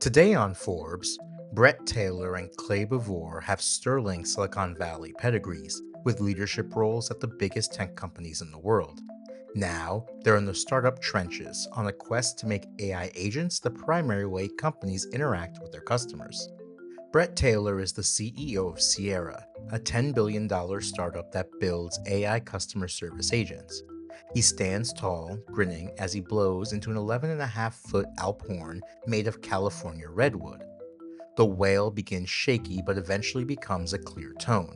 Today on Forbes, Bret Taylor and Clay Bavor have sterling Silicon Valley pedigrees with leadership roles at the biggest tech companies in the world. Now, they're in the startup trenches on a quest to make AI agents the primary way companies interact with their customers. Bret Taylor is the CEO of Sierra, a $10 billion startup that builds AI customer service agents. He stands tall, grinning as he blows into an 11.5-foot Alp horn made of California redwood. The wail begins shaky but eventually becomes a clear tone.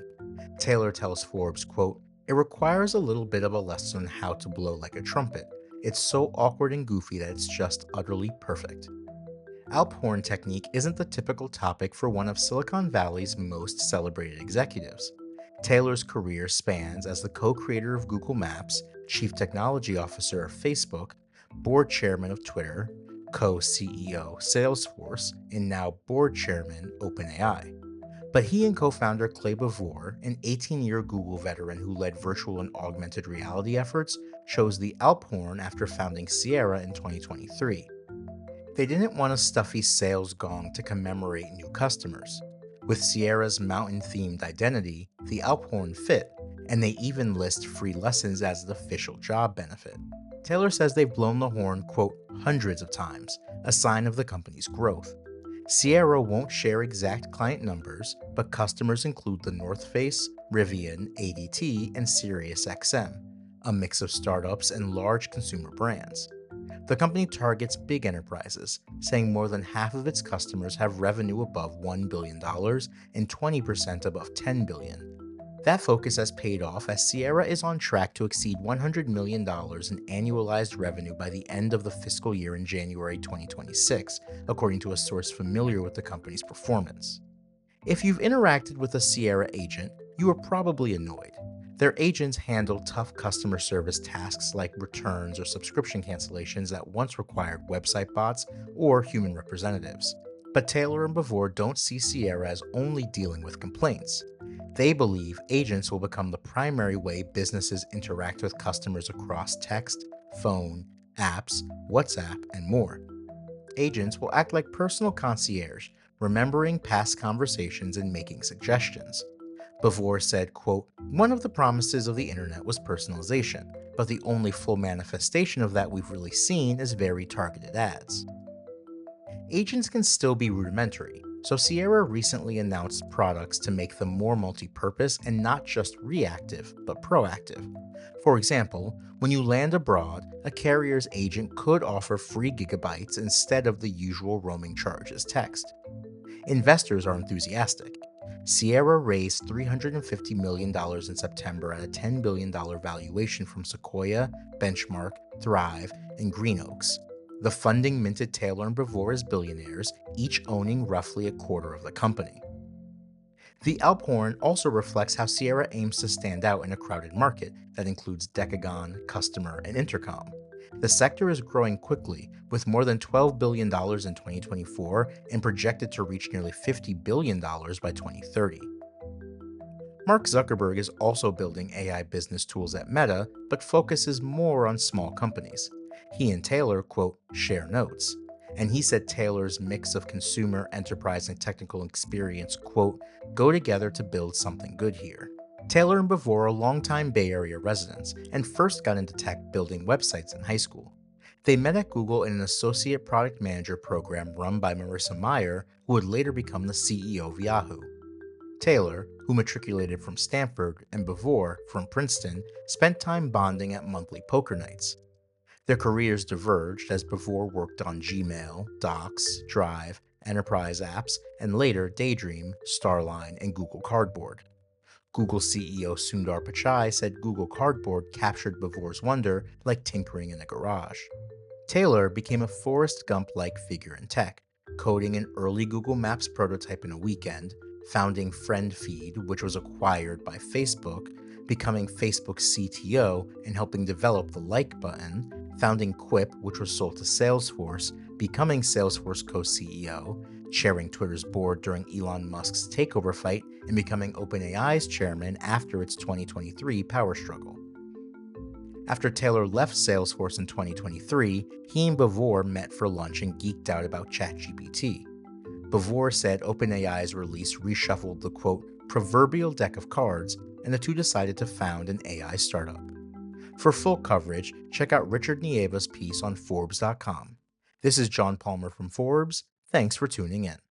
Taylor tells Forbes, quote, "It requires a little bit of a lesson on how to blow like a trumpet. It's so awkward and goofy that it's just utterly perfect." Alp horn technique isn't the typical topic for one of Silicon Valley's most celebrated executives. Taylor's career spans as the co-creator of Google Maps, chief technology officer of Facebook, board chairman of Twitter, co-CEO Salesforce, and now board chairman OpenAI. But he and co-founder Clay Bavor, an 18-year Google veteran who led virtual and augmented reality efforts, chose the Alp horn after founding Sierra in 2023. They didn't want a stuffy sales gong to commemorate new customers. With Sierra's mountain-themed identity, the Alphorn fit, and they even list free lessons as the official job benefit. Taylor says they've blown the horn, quote, hundreds of times, a sign of the company's growth. Sierra won't share exact client numbers, but customers include the North Face, Rivian, ADT, and SiriusXM, a mix of startups and large consumer brands. The company targets big enterprises, saying more than half of its customers have revenue above $1 billion and 20% above $10 billion. That focus has paid off as Sierra is on track to exceed $100 million in annualized revenue by the end of the fiscal year in January 2026, according to a source familiar with the company's performance. If you've interacted with a Sierra agent, you are probably annoyed. Their agents handle tough customer service tasks like returns or subscription cancellations that once required website bots or human representatives. But Taylor and Bavor don't see Sierra as only dealing with complaints. They believe agents will become the primary way businesses interact with customers across text, phone, apps, WhatsApp, and more. Agents will act like personal concierge, remembering past conversations and making suggestions. Bavor said, quote, "One of the promises of the internet was personalization, but the only full manifestation of that we've really seen is very targeted ads." Agents can still be rudimentary, so Sierra recently announced products to make them more multi-purpose and not just reactive, but proactive. For example, when you land abroad, a carrier's agent could offer free gigabytes instead of the usual roaming charge as text. Investors are enthusiastic. Sierra raised $350 million in September at a $10 billion valuation from Sequoia, Benchmark, Thrive, and Green Oaks. The funding minted Taylor and Bavor as billionaires, each owning roughly a quarter of the company. The Alphorn also reflects how Sierra aims to stand out in a crowded market that includes Decagon, Customer, and Intercom. The sector is growing quickly, with more than $12 billion in 2024 and projected to reach nearly $50 billion by 2030. Mark Zuckerberg is also building AI business tools at Meta, but focuses more on small companies. He and Taylor, quote, "share notes." And he said Taylor's mix of consumer, enterprise, and technical experience, quote, "go together to build something good here." Taylor and Bavor are longtime Bay Area residents and first got into tech building websites in high school. They met at Google in an associate product manager program run by Marissa Mayer, who would later become the CEO of Yahoo. Taylor, who matriculated from Stanford, and Bavor, from Princeton, spent time bonding at monthly poker nights. Their careers diverged as Bavor worked on Gmail, Docs, Drive, enterprise apps, and later Daydream, Starline, and Google Cardboard. Google CEO Sundar Pichai said Google Cardboard captured Bavor's wonder like tinkering in a garage. Taylor became a Forrest Gump-like figure in tech, coding an early Google Maps prototype in a weekend, founding FriendFeed, which was acquired by Facebook, becoming Facebook's CTO and helping develop the like button, founding Quip, which was sold to Salesforce, becoming Salesforce co-CEO, chairing Twitter's board during Elon Musk's takeover fight, and becoming OpenAI's chairman after its 2023 power struggle. After Taylor left Salesforce in 2023, he and Bavor met for lunch and geeked out about ChatGPT. Bavor said OpenAI's release reshuffled the quote, proverbial deck of cards, and the two decided to found an AI startup. For full coverage, check out Richard Nieva's piece on Forbes.com. This is John Palmer from Forbes. Thanks for tuning in.